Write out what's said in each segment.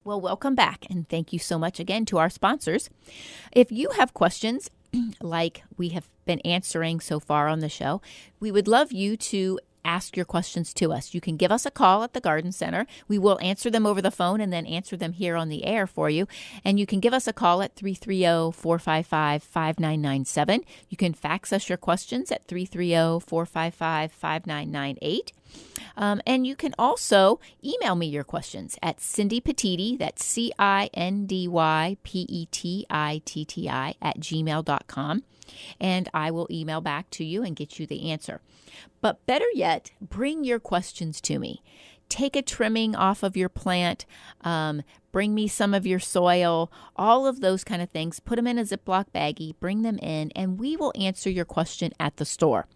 Well, welcome back, and thank you so much again to our sponsors. If you have questions like we have been answering so far on the show, we would love you to ask your questions to us. You can give us a call at the Garden Center. We will answer them over the phone and then answer them here on the air for you. And you can give us a call at 330-455-5997. You can fax us your questions at 330-455-5998. And you can also email me your questions at Cindy Petiiti, that's CindyPetitti @gmail.com. And I will email back to you and get you the answer. But better yet, bring your questions to me. Take a trimming off of your plant, bring me some of your soil, all of those kind of things. Put them in a Ziploc baggie, bring them in, and we will answer your question at the store.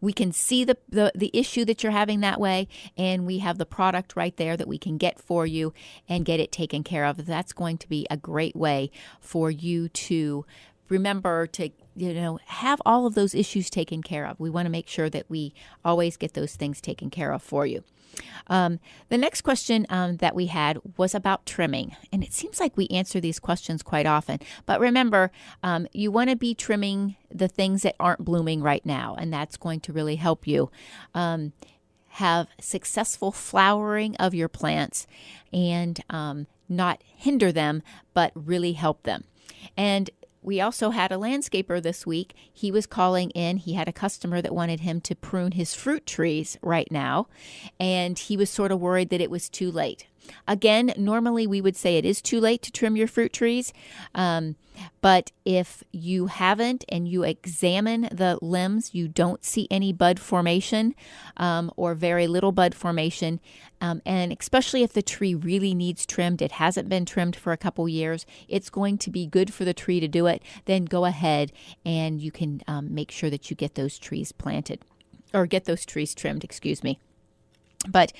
We can see the issue that you're having that way, and we have the product right there that we can get for you and get it taken care of. That's going to be a great way for you to remember to, have all of those issues taken care of. We want to make sure that we always get those things taken care of for you. The next question that we had was about trimming, and it seems like we answer these questions quite often. But remember, you want to be trimming the things that aren't blooming right now, and that's going to really help you have successful flowering of your plants and not hinder them, but really help them. And we also had a landscaper this week. He was calling in. He had a customer that wanted him to prune his fruit trees right now, and he was sort of worried that it was too late. Again, normally we would say it is too late to trim your fruit trees, but if you haven't and you examine the limbs, you don't see any bud formation or very little bud formation, and especially if the tree really needs trimmed, it hasn't been trimmed for a couple years, it's going to be good for the tree to do it, then go ahead and you can make sure that you get those trees planted or get those trees trimmed, But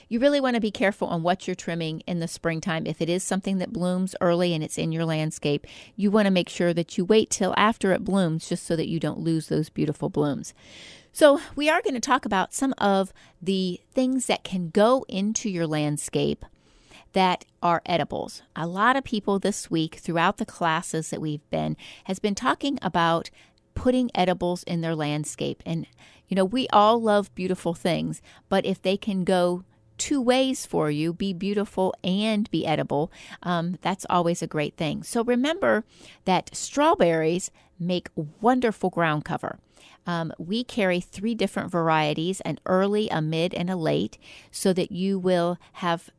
you really want to be careful on what you're trimming in the springtime. If it is something that blooms early and it's in your landscape, you want to make sure that you wait till after it blooms just so that you don't lose those beautiful blooms. So we are going to talk about some of the things that can go into your landscape that are edibles. A lot of people this week throughout the classes that we've been has been talking about putting edibles in their landscape. And we all love beautiful things, but if they can go two ways for you, be beautiful and be edible, that's always a great thing. So remember that strawberries make wonderful ground cover. We carry 3 different varieties, an early, a mid, and a late, so that you will have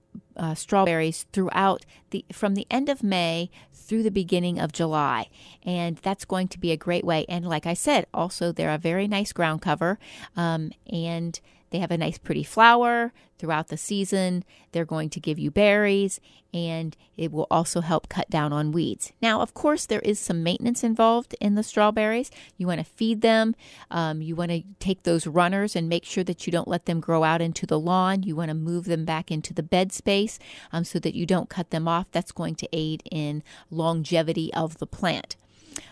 strawberries throughout from the end of May through the beginning of July. And that's going to be a great way. And like I said, also they're a very nice ground cover, and they have a nice pretty flower throughout the season. They're going to give you berries, and it will also help cut down on weeds. Now, of course, there is some maintenance involved in the strawberries. You want to feed them. You want to take those runners and make sure that you don't let them grow out into the lawn. You want to move them back into the bed space so that you don't cut them off. That's going to aid in longevity of the plant.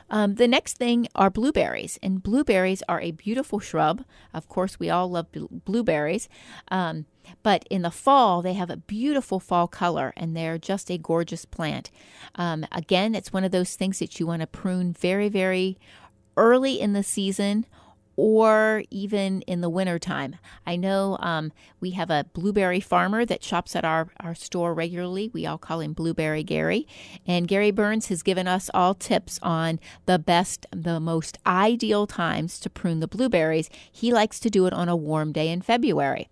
The next thing are blueberries, and blueberries are a beautiful shrub. Of course, we all love blueberries, but in the fall, they have a beautiful fall color, and they're just a gorgeous plant. Again, it's one of those things that you want to prune very, very early in the season or even in the wintertime. I know we have a blueberry farmer that shops at our store regularly. We all call him Blueberry Gary. And Gary Burns has given us all tips on the most ideal times to prune the blueberries. He likes to do it on a warm day in February.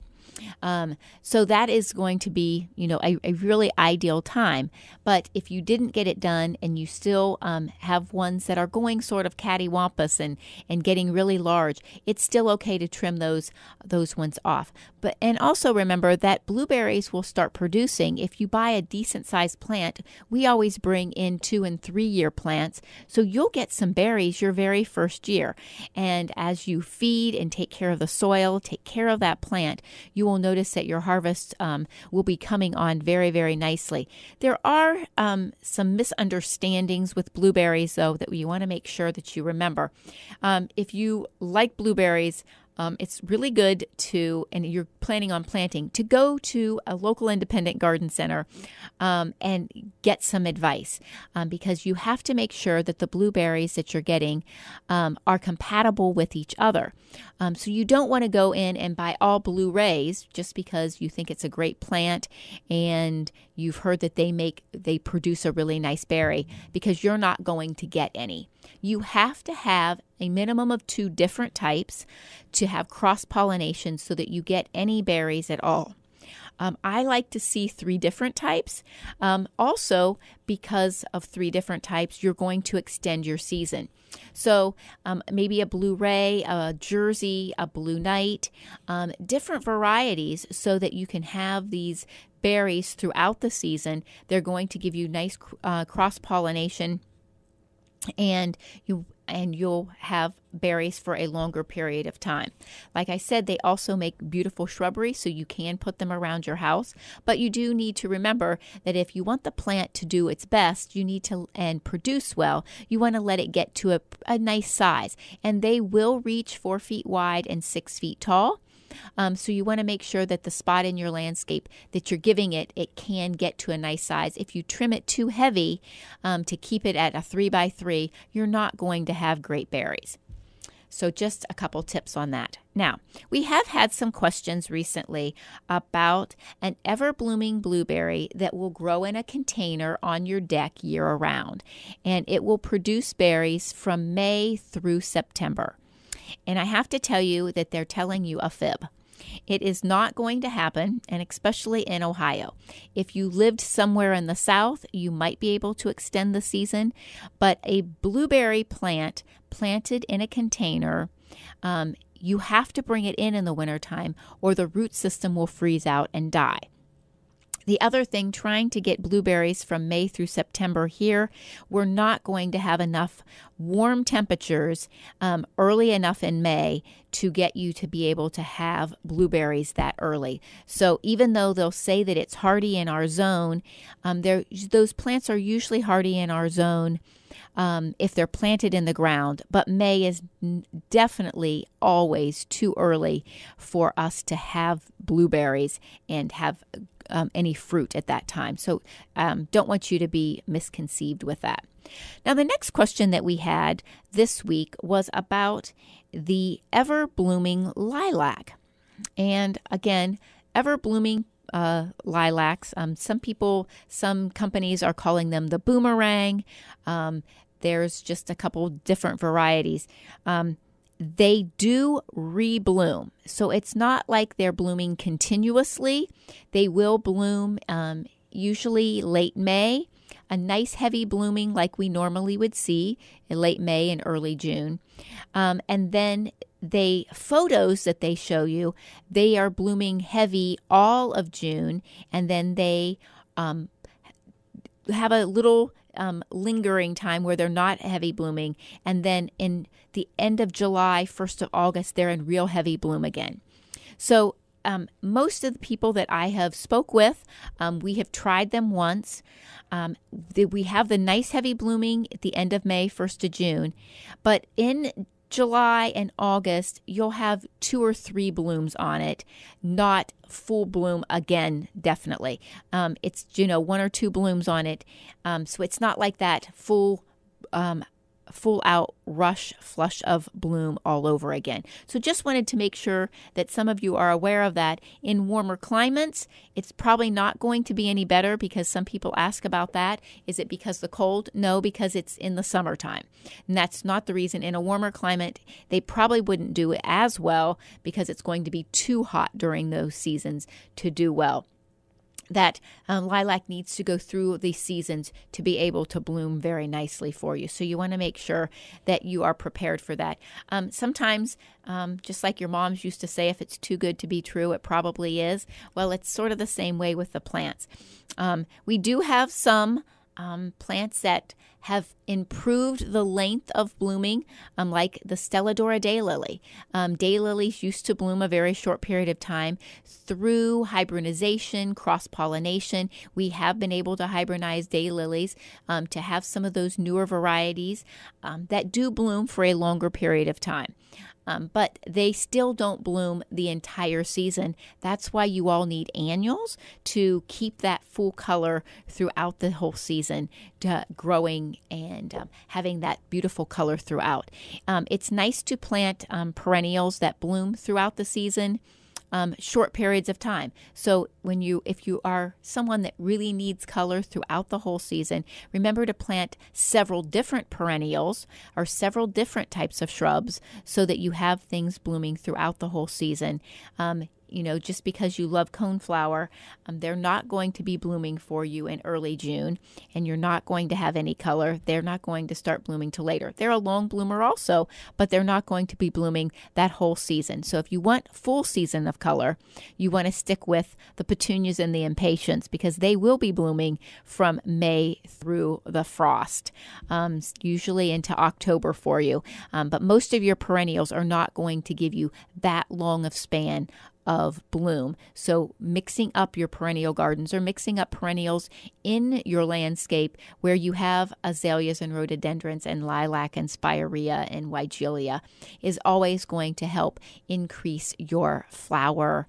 So that is going to be, a really ideal time. But if you didn't get it done and you still have ones that are going sort of cattywampus and getting really large, it's still okay to trim those ones off. And also remember that blueberries will start producing. If you buy a decent sized plant, we always bring in 2 and 3 year plants. So you'll get some berries your very first year. And as you feed and take care of the soil, take care of that plant, you will notice that your harvest will be coming on very, very nicely. There are some misunderstandings with blueberries, though, that you want to make sure that you remember. If you like blueberries, it's really good to, and you're planning on planting, to go to a local independent garden center and get some advice because you have to make sure that the blueberries that you're getting are compatible with each other. So you don't want to go in and buy all Blueberries just because you think it's a great plant and you've heard that they produce a really nice berry, because you're not going to get any. You have to have a minimum of 2 different types to have cross-pollination so that you get any berries at all. I like to see 3 different types. Also, because of 3 different types, you're going to extend your season. So maybe a Blueberry, a Jersey, a Blue Night, different varieties so that you can have these berries throughout the season. They're going to give you nice cross-pollination, and you'll have berries for a longer period of time. Like I said, they also make beautiful shrubbery, so you can put them around your house. But you do need to remember that if you want the plant to do its best, you need to, and produce well, you want to let it get to a nice size. And they will reach 4 feet wide and 6 feet tall. So you want to make sure that the spot in your landscape that you're giving it can get to a nice size. If you trim it too heavy to keep it at a 3x3, you're not going to have great berries. So just a couple tips on that. Now, we have had some questions recently about an ever-blooming blueberry that will grow in a container on your deck year-round, and it will produce berries from May through September. And I have to tell you that they're telling you a fib. It is not going to happen, and especially in Ohio. If you lived somewhere in the South, you might be able to extend the season, but a blueberry plant planted in a container, you have to bring it in the wintertime or the root system will freeze out and die. The other thing, trying to get blueberries from May through September here, we're not going to have enough warm temperatures early enough in May to get you to be able to have blueberries that early. So even though they'll say that it's hardy in our zone, those plants are usually hardy in our zone if they're planted in the ground. But May is definitely always too early for us to have blueberries and have any fruit at that time. So don't want you to be misconceived with that. Now, the next question that we had this week was about the ever-blooming lilac. And again, ever-blooming lilacs, some companies are calling them the boomerang. There's just a couple different varieties. They do rebloom. So it's not like they're blooming continuously. They will bloom usually late May, a nice heavy blooming like we normally would see in late May and early June. And then photos that they show you, they are blooming heavy all of June, and then they have a little lingering time where they're not heavy blooming, and then in the end of July, 1st of August, they're in real heavy bloom again. So most of the people that I have spoke with, we have tried them once. We have the nice heavy blooming at the end of May, 1st of June, but in July and August, you'll have 2 or 3 blooms on it, not full bloom again, definitely. It's, 1 or 2 blooms on it. So it's not like that full out flush of bloom all over again. So just wanted to make sure that some of you are aware of that. In warmer climates, it's probably not going to be any better, because some people ask about that. Is it because the cold? No, because it's in the summertime. And that's not the reason. In a warmer climate, they probably wouldn't do it as well because it's going to be too hot during those seasons to do well. That lilac needs to go through these seasons to be able to bloom very nicely for you. So you want to make sure that you are prepared for that. Sometimes, just like your moms used to say, if it's too good to be true, it probably is. Well, it's sort of the same way with the plants. We do have some plants that have improved the length of blooming, like the Stelladora daylily. Daylilies used to bloom a very short period of time. Through hybridization, cross-pollination, we have been able to hybridize daylilies to have some of those newer varieties that do bloom for a longer period of time. But they still don't bloom the entire season. That's why you all need annuals to keep that full color throughout the whole season, growing and having that beautiful color throughout. It's nice to plant perennials that bloom throughout the season. Short periods of time. So if you are someone that really needs color throughout the whole season, remember to plant several different perennials or several different types of shrubs so that you have things blooming throughout the whole season. Just because you love coneflower, they're not going to be blooming for you in early June, and you're not going to have any color. They're not going to start blooming till later. They're a long bloomer also, but they're not going to be blooming that whole season. So if you want full season of color, you want to stick with the petunias and the impatiens because they will be blooming from May through the frost, usually into October for you. But most of your perennials are not going to give you that long of span of bloom. So mixing up your perennial gardens or mixing up perennials in your landscape where you have azaleas and rhododendrons and lilac and spirea and weigelia is always going to help increase your flower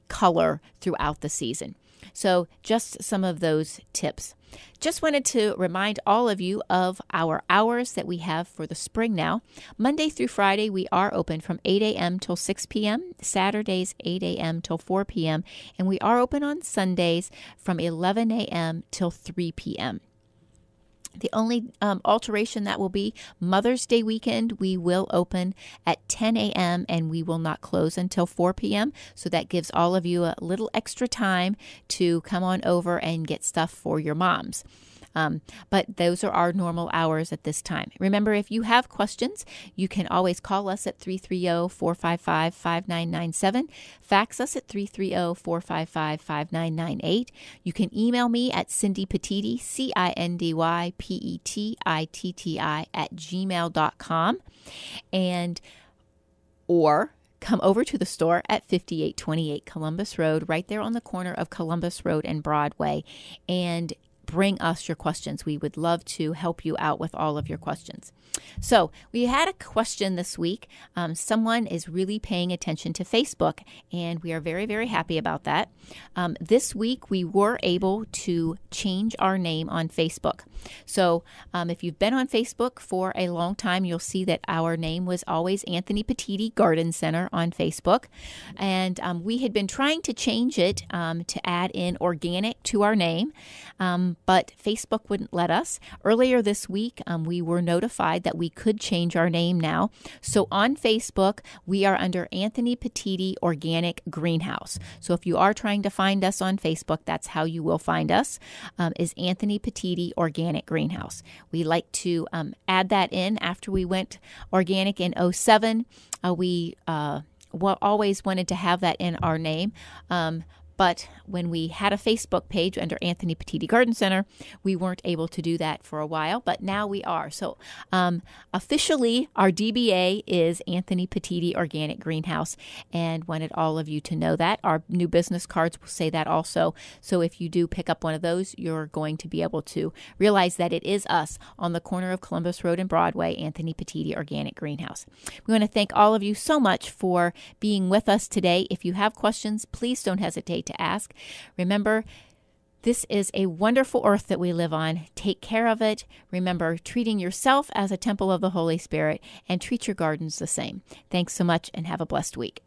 color throughout the season. So just some of those tips. Just wanted to remind all of you of our hours that we have for the spring now. Monday through Friday, we are open from 8 a.m. till 6 p.m., Saturdays 8 a.m. till 4 p.m., and we are open on Sundays from 11 a.m. till 3 p.m. The only alteration that will be Mother's Day weekend, we will open at 10 a.m. and we will not close until 4 p.m. So that gives all of you a little extra time to come on over and get stuff for your moms. But those are our normal hours at this time. Remember, if you have questions, you can always call us at 330-455-5997, fax us at 330-455-5998. You can email me at Cindy Petiiti, CindyPetitti @gmail.com, or come over to the store at 5828 Columbus Road, right there on the corner of Columbus Road and Broadway, and bring us your questions. We would love to help you out with all of your questions. So we had a question this week. Someone is really paying attention to Facebook, and we are very, very happy about that. This week, we were able to change our name on Facebook. So if you've been on Facebook for a long time, you'll see that our name was always Anthony Petiiti Garden Center on Facebook. And we had been trying to change it to add in organic to our name, but Facebook wouldn't let us. Earlier this week, we were notified that we could change our name now. So on Facebook, we are under Anthony Petiiti Organic Greenhouse. So if you are trying to find us on Facebook, that's how you will find us, is Anthony Petiiti Organic Greenhouse. We like to add that in after we went organic in 2007. We always wanted to have that in our name. But when we had a Facebook page under Anthony Petiiti Garden Center, we weren't able to do that for a while, but now we are. So officially, our DBA is Anthony Petiiti Organic Greenhouse, and wanted all of you to know that. Our new business cards will say that also. So if you do pick up one of those, you're going to be able to realize that it is us on the corner of Columbus Road and Broadway, Anthony Petiiti Organic Greenhouse. We want to thank all of you so much for being with us today. If you have questions, please don't hesitate to ask. Remember, this is a wonderful earth that we live on. Take care of it. Remember, treating yourself as a temple of the Holy Spirit, and treat your gardens the same. Thanks so much, and have a blessed week.